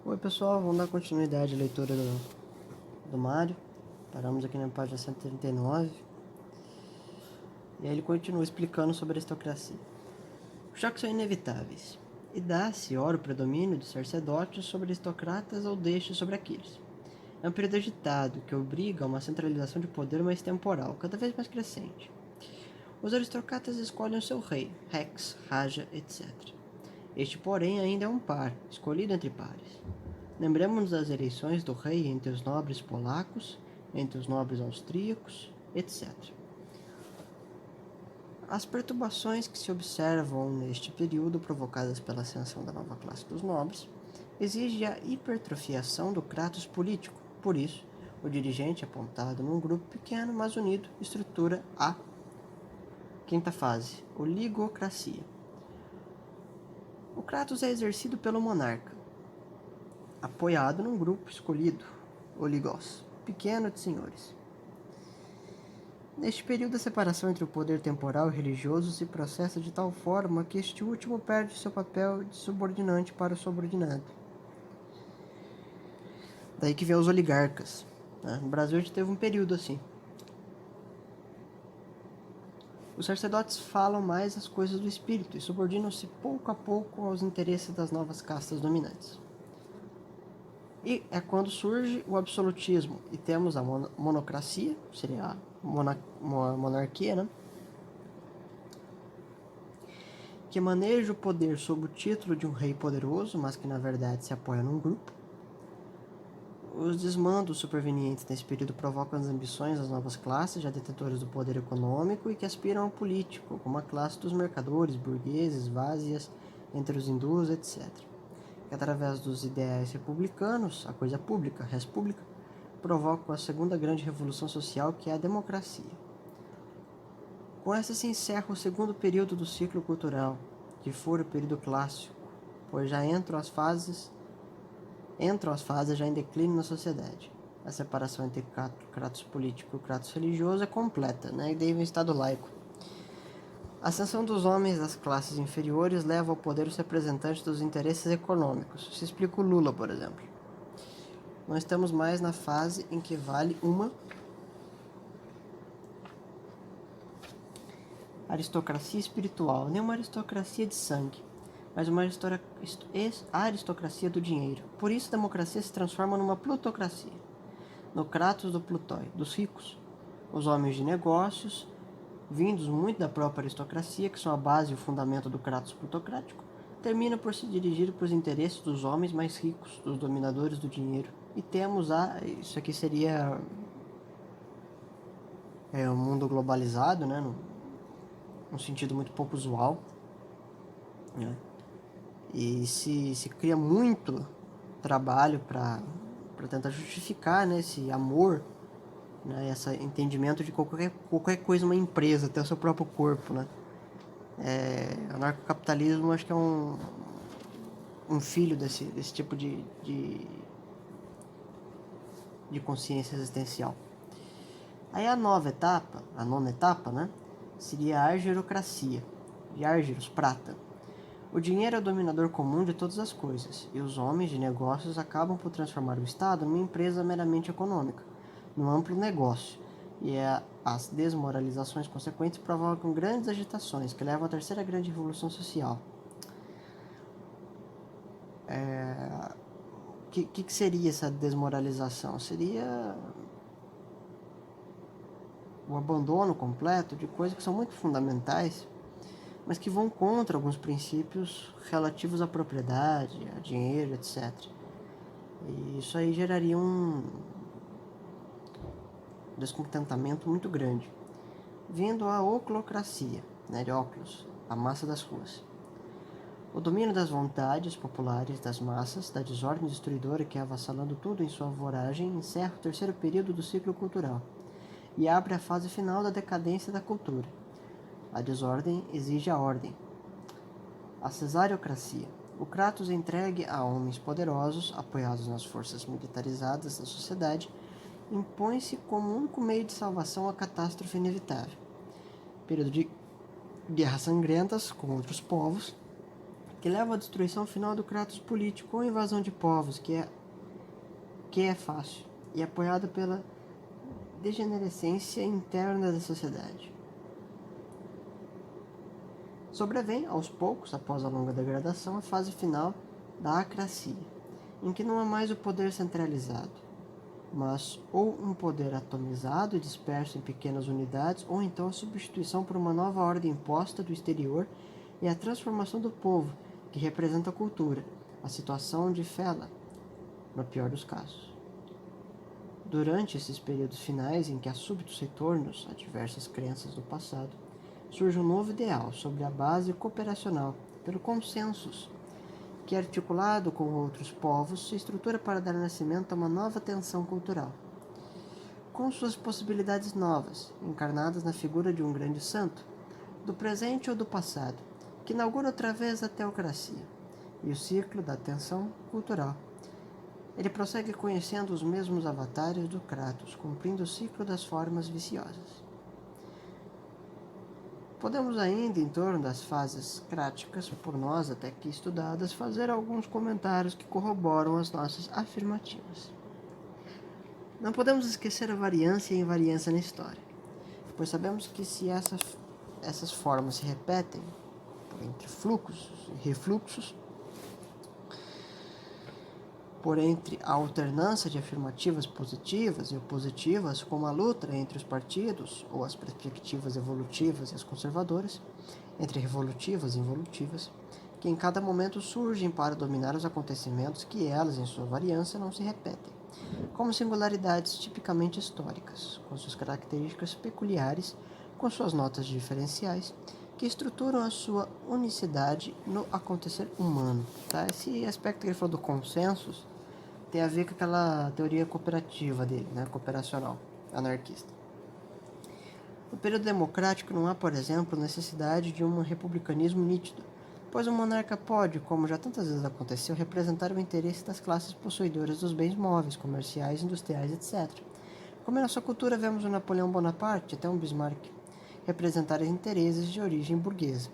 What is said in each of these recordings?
Oi pessoal, vamos dar continuidade à leitura do Mário. Paramos aqui na página 139. E aí ele continua explicando sobre a aristocracia. Os choques são inevitáveis, e dá-se, ora, o predomínio dos sacerdotes sobre aristocratas ou destes sobre aqueles. É um período agitado que obriga a uma centralização de poder mais temporal, cada vez mais crescente. Os aristocratas escolhem o seu rei, rex, raja, etc. Este, porém, ainda é um par, escolhido entre pares. Lembremos-nos das eleições do rei entre os nobres polacos, entre os nobres austríacos, etc. As perturbações que se observam neste período, provocadas pela ascensão da nova classe dos nobres, exigem a hipertrofiação do kratos político. Por isso, o dirigente, apontado num grupo pequeno, mas unido, estrutura a quinta fase, oligocracia. O kratos é exercido pelo monarca, apoiado num grupo escolhido, oligos, pequeno de senhores. Neste período, a separação entre o poder temporal e religioso se processa de tal forma que este último perde seu papel de subordinante para o subordinado. Daí que vem os oligarcas. No Brasil a gente teve um período assim. Os sacerdotes falam mais as coisas do espírito e subordinam-se pouco a pouco aos interesses das novas castas dominantes. E é quando surge o absolutismo e temos a monocracia, seria a monarquia, né? Que maneja o poder sob o título de um rei poderoso, mas que na verdade se apoia num grupo. Os desmandos supervenientes nesse período provocam as ambições das novas classes, já detentoras do poder econômico e que aspiram ao político, como a classe dos mercadores, burgueses, vázias, entre os hindus, etc. Que através dos ideais republicanos, a coisa pública, res pública, provocam a segunda grande revolução social, que é a democracia. Com essa se encerra o segundo período do ciclo cultural, que for o período clássico, pois já entram as fases já em declínio na sociedade. A separação entre o kratos político e o kratos religioso é completa, né? E daí vem o estado laico. A ascensão dos homens das classes inferiores leva ao poder os representantes dos interesses econômicos. Se explica o Lula, por exemplo. Não estamos mais na fase em que vale uma aristocracia espiritual, nem uma aristocracia de sangue, mas uma aristocracia do dinheiro. Por isso a democracia se transforma numa plutocracia. No Kratos do Plutói, dos ricos, os homens de negócios, vindos muito da própria aristocracia, que são a base e o fundamento do Kratos plutocrático, terminam por se dirigir para os interesses dos homens mais ricos, dos dominadores do dinheiro. E temos isso aqui seria um mundo globalizado, né, num sentido muito pouco usual, né? E se cria muito trabalho para tentar justificar, né, esse amor, né, esse entendimento de qualquer coisa, uma empresa, até o seu próprio corpo, né? O anarcocapitalismo acho que é um filho desse tipo de consciência existencial. Aí a nona etapa, né, seria a argerocracia, de Argeros, prata. O dinheiro é o dominador comum de todas as coisas, e os homens de negócios acabam por transformar o Estado numa empresa meramente econômica, num amplo negócio, e as desmoralizações consequentes provocam grandes agitações que levam à terceira grande revolução social. O que seria essa desmoralização? Seria o abandono completo de coisas que são muito fundamentais, mas que vão contra alguns princípios relativos à propriedade, a dinheiro, etc. E isso aí geraria um descontentamento muito grande. Vindo a oclocracia, né, de óculos, a massa das ruas. O domínio das vontades populares das massas, da desordem destruidora que, avassalando tudo em sua voragem, encerra o terceiro período do ciclo cultural e abre a fase final da decadência da cultura. A desordem exige a ordem. A cesariocracia. O Kratos entregue a homens poderosos, apoiados nas forças militarizadas da sociedade, impõe-se como único meio de salvação à catástrofe inevitável. Período de guerras sangrentas com outros povos, que leva à destruição final do Kratos político ou invasão de povos, que é fácil, e apoiado pela degenerescência interna da sociedade. Sobrevém, aos poucos, após a longa degradação, a fase final da acracia, em que não há mais o poder centralizado, mas ou um poder atomizado e disperso em pequenas unidades, ou então a substituição por uma nova ordem imposta do exterior e a transformação do povo, que representa a cultura, a situação de Fela, no pior dos casos. Durante esses períodos finais em que há súbitos retornos a diversas crenças do passado, surge um novo ideal sobre a base cooperacional, pelo consensus, que, articulado com outros povos, se estrutura para dar nascimento a uma nova tensão cultural, com suas possibilidades novas, encarnadas na figura de um grande santo, do presente ou do passado, que inaugura outra vez a teocracia e o ciclo da tensão cultural. Ele prossegue conhecendo os mesmos avatares do Kratos, cumprindo o ciclo das formas viciosas. Podemos ainda, em torno das fases cráticas, por nós até aqui estudadas, fazer alguns comentários que corroboram as nossas afirmativas. Não podemos esquecer a variância e a invariância na história, pois sabemos que se essas formas se repetem entre fluxos e refluxos, por entre a alternância de afirmativas positivas e opositivas, como a luta entre os partidos, ou as perspectivas evolutivas e as conservadoras, entre revolutivas e involutivas, que em cada momento surgem para dominar os acontecimentos que elas, em sua variância, não se repetem, como singularidades tipicamente históricas, com suas características peculiares, com suas notas diferenciais, que estruturam a sua unicidade no acontecer humano. Tá? Esse aspecto que ele falou do consensus tem a ver com aquela teoria cooperativa dele, né? Cooperacional, anarquista. No período democrático não há, por exemplo, necessidade de um republicanismo nítido, pois o monarca pode, como já tantas vezes aconteceu, representar o interesse das classes possuidoras dos bens móveis, comerciais, industriais, etc. Como em nossa cultura vemos o Napoleão Bonaparte, até um Bismarck, representar interesses de origem burguesa.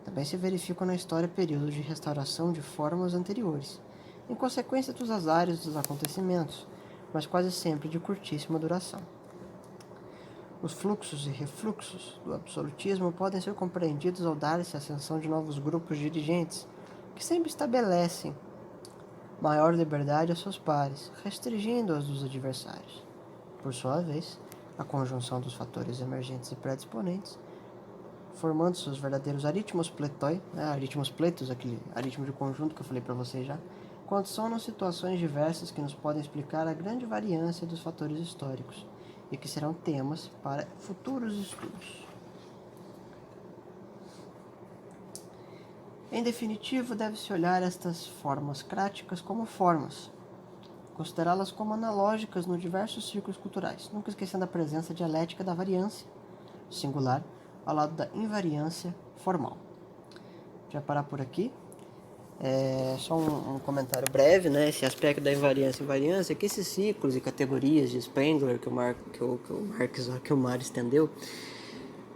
Também se verificam na história períodos de restauração de formas anteriores, em consequência dos azares dos acontecimentos, mas quase sempre de curtíssima duração. Os fluxos e refluxos do absolutismo podem ser compreendidos ao dar-se a ascensão de novos grupos dirigentes, que sempre estabelecem maior liberdade a seus pares, restringindo-as dos adversários. Por sua vez, a conjunção dos fatores emergentes e predisponentes, formando seus verdadeiros aritmos pletoi, aritmos pletos, aquele aritmo de conjunto que eu falei para vocês já, condicionam situações diversas que nos podem explicar a grande variância dos fatores históricos e que serão temas para futuros estudos. Em definitivo, deve-se olhar estas formas cráticas como formas, considerá-las como analógicas nos diversos círculos culturais, nunca esquecendo a presença dialética da variância singular ao lado da invariância formal. Já parar por aqui. Só um comentário breve, né? Esse aspecto da invariância e invariância, que esses ciclos e categorias de Spengler que o Mar estendeu,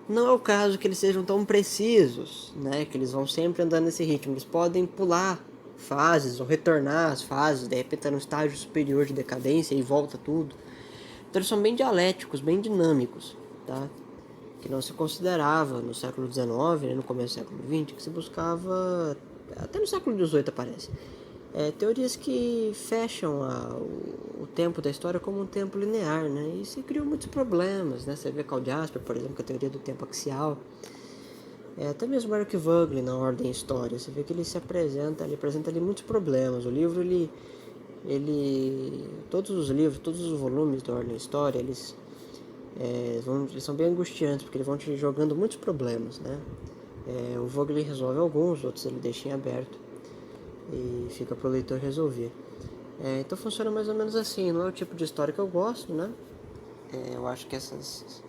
não é o caso que eles sejam tão precisos, né? Que eles vão sempre andando nesse ritmo. Eles podem pular fases ou retornar às fases, de repente tá no estágio superior de decadência e volta tudo. Então eles são bem dialéticos, bem dinâmicos, tá? Que não se considerava no século XIX, né, no começo do século XX, que se buscava, até no século XVIII aparece, teorias que fecham o tempo da história como um tempo linear, né? E se criou muitos problemas, né? Você vê Karl Jasper, por exemplo, com a teoria do tempo axial, até mesmo Eric Voegelin na Ordem e História, você vê que ele apresenta ali muitos problemas. O livro, todos os livros, todos os volumes da Ordem e História, eles são bem angustiantes, porque eles vão te jogando muitos problemas, né? O Voegelin resolve alguns, outros ele deixa em aberto e fica para o leitor resolver. Então funciona mais ou menos assim. Não é o tipo de história que eu gosto, né? Eu acho que esses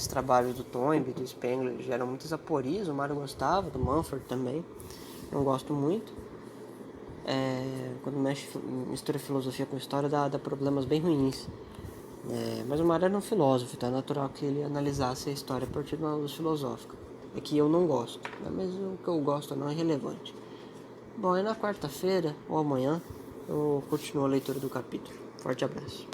trabalhos do Toynbee, do Spengler, geram muitas aporias. O Mário gostava, do Mumford também. Não gosto muito. Quando mistura filosofia com história, dá problemas bem ruins. Mas o Mário era um filósofo, então é natural que ele analisasse a história a partir de uma luz filosófica. É que eu não gosto, né? Mas o que eu gosto não é relevante. Bom, aí na quarta-feira ou amanhã eu continuo a leitura do capítulo. Forte abraço.